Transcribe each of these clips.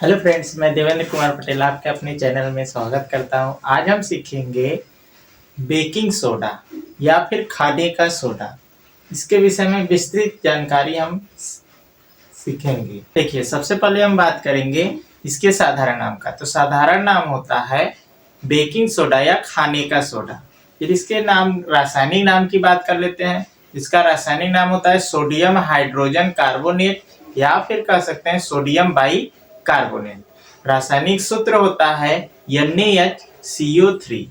Hello friends, मैं देवेंद्र कुमार पटेल आपके अपने चैनल में स्वागत करता हूं। आज हम सीखेंगे बेकिंग सोडा या फिर खाने का सोडा। इसके विषय में विस्तृत जानकारी हम सीखेंगे। देखिए, सबसे पहले हम बात करेंगे इसके साधारण नाम का। तो साधारण नाम होता है बेकिंग सोडा या खाने का सोडा। फिर इसके नाम रासायनिक नाम की बात कर लेते हैं। इसका रासायनिक नाम होता है सोडियम हाइड्रोजन कार्बोनेट या फिर कह सकते हैं सोडियम बाई कार्बोनेट। रासायनिक सूत्र होता है NaHCO3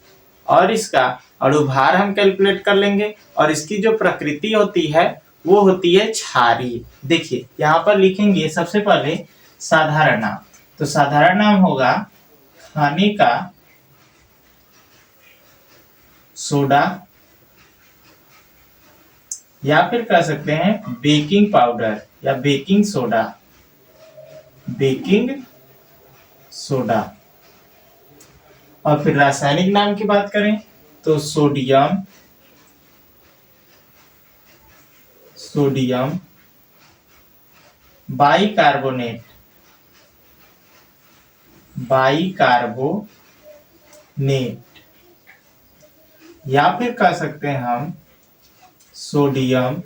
और इसका अणुभार हम कैलकुलेट कर लेंगे। और इसकी जो प्रकृति होती है वो होती है क्षारीय। देखिए, यहाँ पर लिखेंगे सबसे पहले साधारण नाम। तो साधारण नाम होगा खाने का सोडा या फिर कह सकते हैं बेकिंग पाउडर या बेकिंग सोडा। Baking soda. और फिर रासायनिक नाम की बात करें तो सोडियम बाइकार्बोनेट या फिर कह सकते हैं हम सोडियम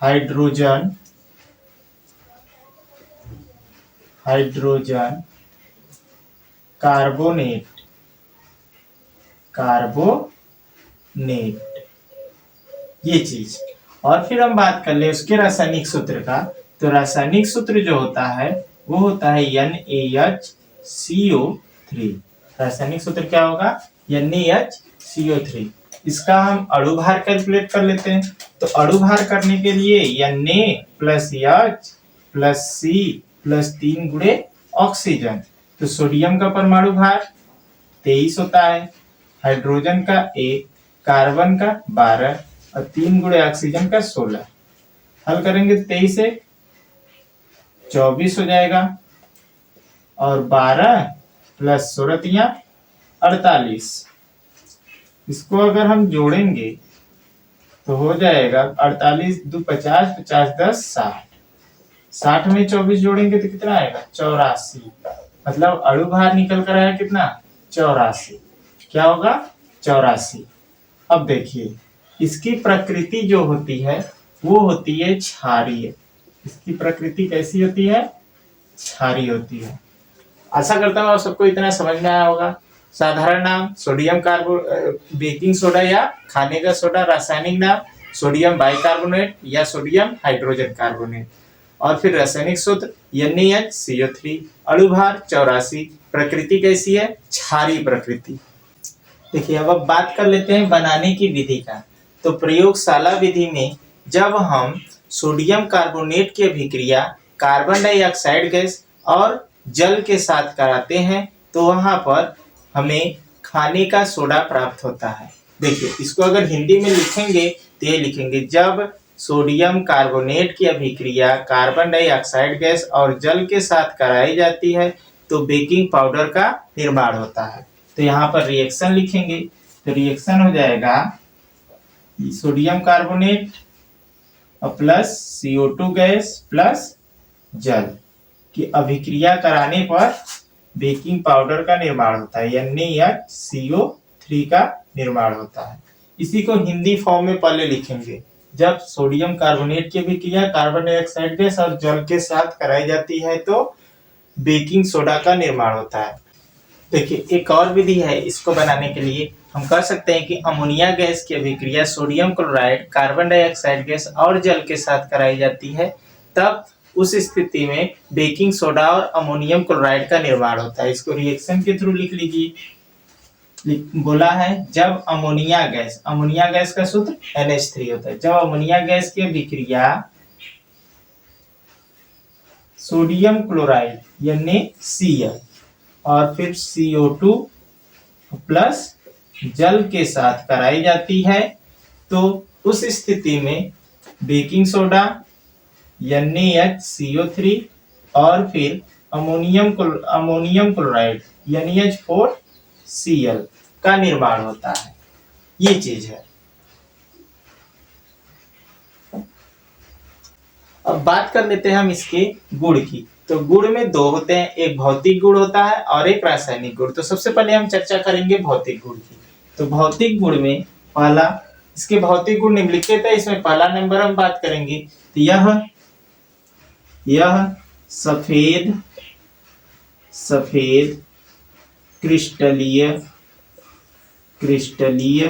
हाइड्रोजन कार्बोनेट ये चीज। और फिर हम बात कर ले उसके रासायनिक सूत्र का। तो रासायनिक सूत्र जो होता है वो होता है NaHCO3। रासायनिक सूत्र क्या होगा? NaHCO3। इसका हम अणुभार कैलकुलेट कर लेते हैं। तो अणुभार करने के लिए Na plus H plus C plus 3 गुणे ऑक्सीजन। तो सोडियम का परमाणु भार 23 होता है, हाइड्रोजन का 1, कार्बन का 12 और 3 गुणे ऑक्सीजन का 16। हल करेंगे 23 से 24 हो जाएगा और 12 प्लस 16 48। इसको अगर हम जोड़ेंगे तो हो जाएगा 48 2 50 50 10 60। 60 में 24 जोड़ेंगे तो कितना आएगा? 84। मतलब अणुभार निकल कर आया कितना? 84। क्या होगा? 84। अब देखिए, इसकी प्रकृति जो होती है वो होती है क्षारीय। इसकी प्रकृति कैसी होती है? क्षारीय होती है। आशा करता हूँ आप सबको इतना समझ में आया होगा। साधारण नाम सोडियम बेकिंग सोडा या खाने का सोडा। रासायनिक नाम सोडियम बाइकार्बोनेट या सोडियम हाइड्रोजन कार्बोनेट। और फिर रासायनिक सूत्र NaHCO3। अणुभार 84। प्रकृति कैसी है? क्षारीय प्रकृति। देखिए, अब बात कर लेते हैं बनाने की विधि का। तो प्रयोगशाला विधि में जब हम सोडियम कार्बोनेट की अभिक्रिया कार्बन डाइऑक्साइड गैस और जल के साथ कराते हैं तो वहां पर हमें खाने का सोडा प्राप्त होता है। देखिए, इसको अगर हिंदी में लिखेंगे तो ये लिखेंगे जब सोडियम कार्बोनेट की अभिक्रिया कार्बन डाइऑक्साइड गैस और जल के साथ कराई जाती है तो बेकिंग पाउडर का निर्माण होता है। तो यहाँ पर रिएक्शन लिखेंगे। तो रिएक्शन हो जाएगा sodium carbonate plus CO2 gas plus जल की अभिक्रिया कराने पर बेकिंग पाउडर का निर्माण होता है। NaCO3 का निर्माण होता है। इसी को हिंदी फॉर्म में पहले लिखेंगे। जब सोडियम कार्बोनेट की अभिक्रिया कार्बन डाइऑक्साइड गैस और जल के साथ कराई जाती है तो बेकिंग सोडा का निर्माण होता है। देखिए, एक और विधि है इसको बनाने के लिए। हम कर सकते हैं कि अमोनिया गैस की अभिक्रिया sodium chloride carbon dioxide gas और जल के साथ कराई जाती है, तब उस स्थिति में बेकिंग सोडा और अमोनियम क्लोराइड का निर्माण होता है। इसको रिएक्शन के थ्रू लिख लीजिए। बोला है जब अमोनिया गैस का सूत्र NH3 होता है। जब अमोनिया गैस की अभिक्रिया सोडियम क्लोराइड NaCl और फिर CO2 प्लस जल के साथ कराई जाती है तो उस स्थिति में बेकिंग सोडा NaHCO3 और फिर अमोनियम क्लोराइड NH4Cl का निर्माण होता है। ये चीज है। अब बात कर लेते हैं हम इसके गुण की। तो गुण में दो होते हैं, एक भौतिक गुण होता है और एक रासायनिक गुण। तो सबसे पहले हम चर्चा करेंगे भौतिक गुण की। तो भौतिक गुण में पहला, इसके भौतिक गुण निम्नलिखित है, इसमें पहला नंबर हम बात करेंगे। तो यह सफेद सफेद क्रिस्टलीय क्रिस्टलीय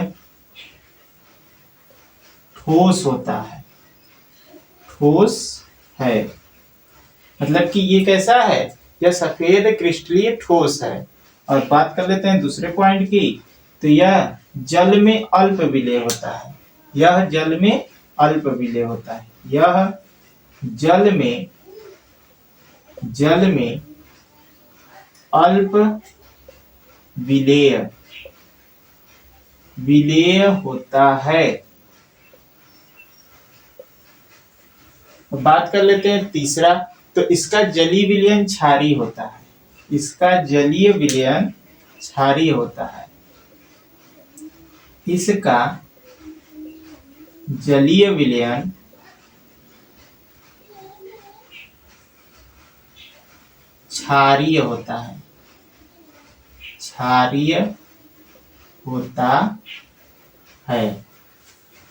ठोस होता है, ठोस है। मतलब कि ये कैसा है, यह सफेद क्रिस्टलीय ठोस है। और बात कर लेते हैं दूसरे पॉइंट की। तो यह जल में अल्प विलेय होता है, यह जल में अल्प विलेय होता है, यह जल में अल्प विलेय होता है। बात कर लेते हैं तीसरा। तो इसका जलीय विलयन क्षारीय होता है, इसका जलीय विलयन क्षारीय होता है, इसका जलीय विलयन क्षारीय होता है, क्षारीय होता है।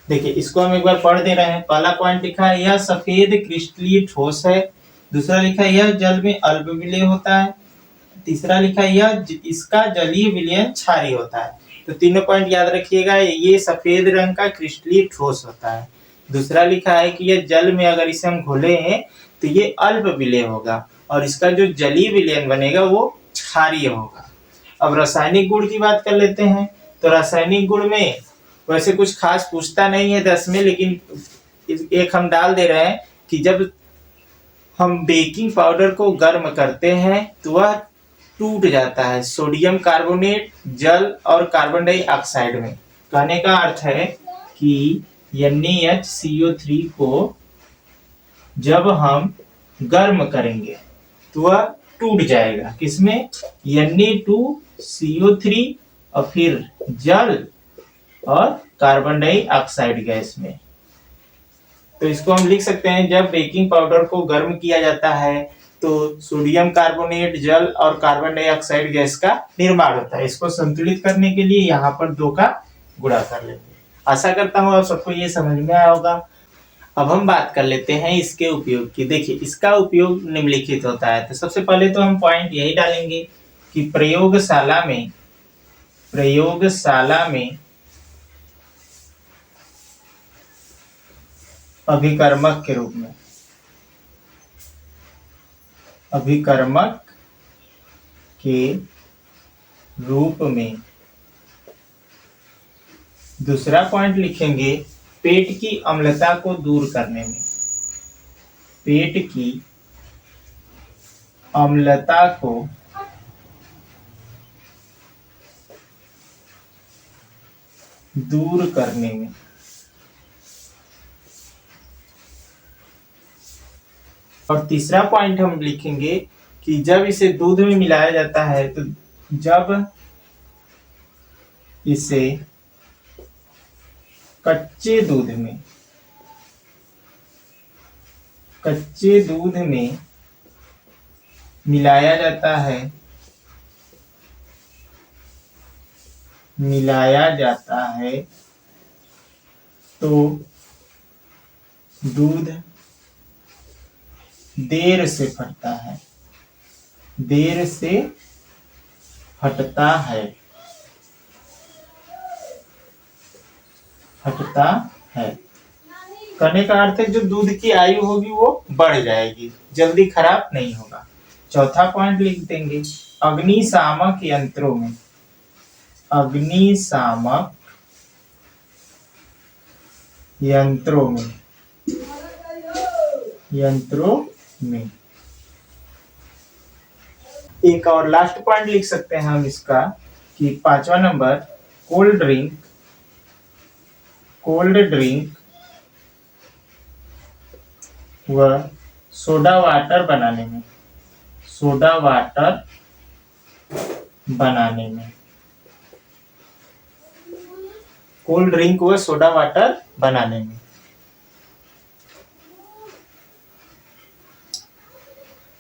देखिए इसको हम एक बार पढ़ दे रहे हैं। पहला पॉइंट लिखा है यह सफेद क्रिस्टलीय ठोस है, दूसरा लिखा है यह जल में अल्प विलेय होता है, तीसरा लिखा है यह इसका जलीय विलयन क्षारीय होता है। तो तीनों पॉइंट याद रखिएगा, ये सफेद रंग का क्रिस्टलीय ठोस होता है, दूसरा लिखा है कि यह जल में अगर इसे हम घोले हैं तो ये अल्प विलेय होगा, और इसका जो जलीय विलयन बनेगा वो क्षारीय होगा। अब रासायनिक गुण की बात कर लेते हैं। तो रासायनिक गुण में वैसे कुछ खास पूछता नहीं है 10 में, लेकिन एक हम डाल दे रहे हैं कि जब हम बेकिंग पाउडर को गर्म करते हैं तो वह टूट जाता है सोडियम कार्बोनेट, जल और कार्बन डाइऑक्साइड में। कहने का अर्थ है कि NaHCO3 को जब हम गर्म करेंगे तो वह टूट जाएगा, किसमें, Na2CO3 और फिर जल और कार्बन डाइऑक्साइड गैस में। तो इसको हम लिख सकते हैं, जब बेकिंग पाउडर को गर्म किया जाता है तो सोडियम कार्बोनेट, जल और कार्बन डाइऑक्साइड गैस का निर्माण होता है। इसको संतुलित करने के लिए यहाँ पर 2 का गुणा कर लेंगे। आशा करता हूँ आप सबको ये समझ में आया होगा। अब हम बात कर लेते हैं इसके उपयोग की। देखिए इसका उपयोग निम्नलिखित होता है। तो सबसे पहले तो हम पॉइंट यही डालेंगे कि प्रयोगशाला में अभिकर्मक के रूप में, अभिकर्मक के रूप में। दूसरा पॉइंट लिखेंगे पेट की अम्लता को दूर करने में, पेट की अम्लता को दूर करने में। और तीसरा पॉइंट हम लिखेंगे कि जब इसे दूध में मिलाया जाता है तो जब इसे कच्चे दूध में मिलाया जाता है तो दूध देर से फटता है। करने का अर्थ है जो दूध की आयु होगी वो बढ़ जाएगी, जल्दी खराब नहीं होगा। चौथा पॉइंट लिख देंगे अग्निशामक यंत्रों में। एक और लास्ट पॉइंट लिख सकते हैं हम इसका कि 5वां नंबर कोल्ड ड्रिंक व सोडा वाटर बनाने में, कोल्ड ड्रिंक व सोडा वाटर बनाने में।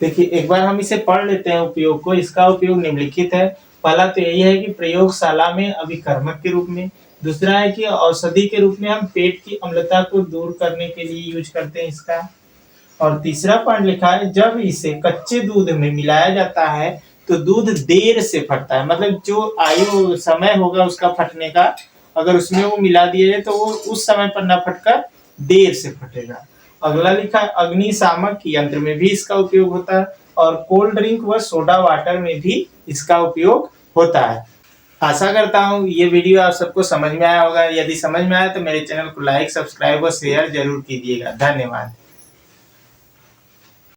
देखिए एक बार हम इसे पढ़ लेते हैं उपयोग को। इसका उपयोग निम्नलिखित है। पहला तो यही है कि प्रयोगशाला में अभिकर्मक के रूप में। दूसरा है कि औषधि के रूप में हम पेट की अम्लता को दूर करने के लिए यूज करते हैं इसका। और तीसरा पॉइंट लिखा है, जब इसे कच्चे दूध में मिलाया जाता है तो दूध देर से फटता है। मतलब जो आयु समय होगा उसका फटने का, अगर उसमें वो मिला दिया जाए तो वो उस समय पर न फटकर देर से फटेगा। अगला लिखा है, अग्निशामक यंत्र में भी इसका उपयोग होता है और कोल्ड ड्रिंक व सोडा वाटर में भी इसका उपयोग होता है। आशा करता हूँ ये वीडियो आप सबको समझ में आया होगा। यदि समझ में आया तो मेरे चैनल को लाइक, सब्सक्राइब और शेयर जरूर कीजिएगा। धन्यवाद।